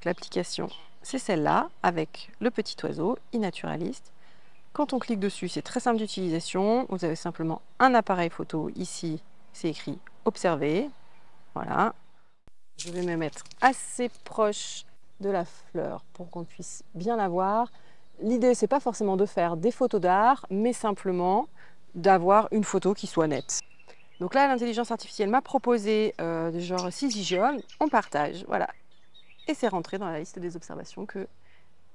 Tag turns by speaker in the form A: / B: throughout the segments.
A: Donc l'application, c'est celle-là, avec le petit oiseau, iNaturalist. Quand on clique dessus, c'est très simple d'utilisation. Vous avez simplement un appareil photo. Ici, c'est écrit « Observer ». Voilà. Je vais me mettre assez proche de la fleur pour qu'on puisse bien la voir. L'idée, c'est pas forcément de faire des photos d'art, mais simplement d'avoir une photo qui soit nette. Donc là, l'intelligence artificielle m'a proposé de genre Syzygium, on partage, voilà. Et c'est rentré dans la liste des observations que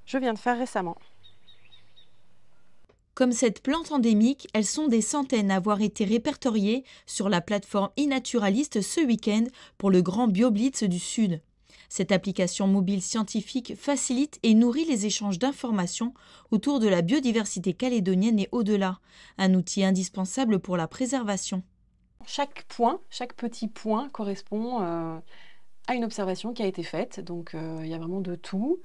A: je viens de faire récemment.
B: Comme cette plante endémique, elles sont des centaines à avoir été répertoriées sur la plateforme iNaturalist ce week-end pour le Grand BioBlitz du Sud. Cette application mobile scientifique facilite et nourrit les échanges d'informations autour de la biodiversité calédonienne et au-delà, un outil indispensable pour la préservation.
A: Chaque point, chaque petit point correspond à une observation qui a été faite. Donc il y a vraiment de tout,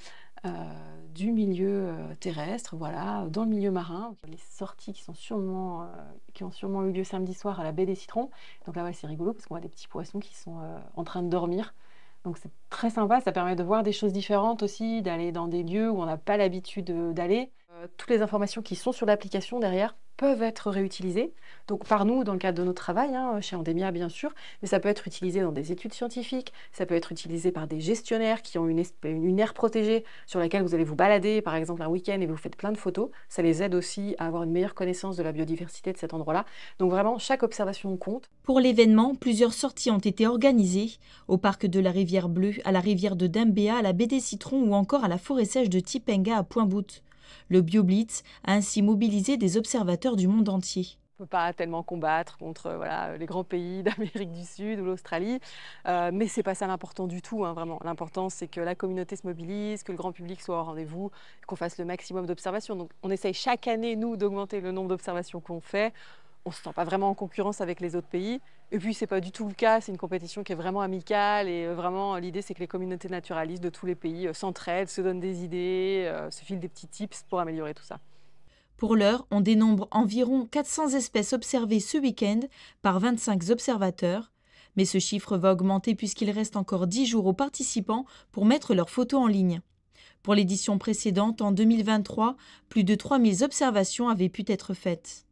A: du milieu terrestre, voilà, dans le milieu marin. Les sorties qui ont sûrement eu lieu samedi soir à la baie des Citrons. Donc là, ouais, c'est rigolo parce qu'on voit des petits poissons qui sont en train de dormir. Donc c'est très sympa, ça permet de voir des choses différentes aussi, d'aller dans des lieux où on n'a pas l'habitude d'aller. Toutes les informations qui sont sur l'application derrière peuvent être réutilisées, donc par nous dans le cadre de notre travail, hein, chez Endemia bien sûr, mais ça peut être utilisé dans des études scientifiques, ça peut être utilisé par des gestionnaires qui ont une aire protégée sur laquelle vous allez vous balader, par exemple un week-end et vous faites plein de photos, ça les aide aussi à avoir une meilleure connaissance de la biodiversité de cet endroit-là, donc vraiment chaque observation compte.
B: Pour l'événement, plusieurs sorties ont été organisées, au parc de la Rivière Bleue, à la rivière de Dembéa, à la baie des Citrons ou encore à la forêt sèche de Tipenga à Point-Bout. Le BioBlitz a ainsi mobilisé des observateurs du monde entier.
A: On ne peut pas tellement combattre contre voilà, les grands pays d'Amérique du Sud ou l'Australie, mais ce n'est pas ça l'important du tout, hein, vraiment. L'important, c'est que la communauté se mobilise, que le grand public soit au rendez-vous, qu'on fasse le maximum d'observations. Donc on essaye chaque année, nous, d'augmenter le nombre d'observations qu'on fait. On ne se sent pas vraiment en concurrence avec les autres pays. Et puis, ce n'est pas du tout le cas. C'est une compétition qui est vraiment amicale. Et vraiment, l'idée, c'est que les communautés naturalistes de tous les pays s'entraident, se donnent des idées, se filent des petits tips pour améliorer tout ça.
B: Pour l'heure, on dénombre environ 400 espèces observées ce week-end par 25 observateurs. Mais ce chiffre va augmenter puisqu'il reste encore 10 jours aux participants pour mettre leurs photos en ligne. Pour l'édition précédente, en 2023, plus de 3000 observations avaient pu être faites.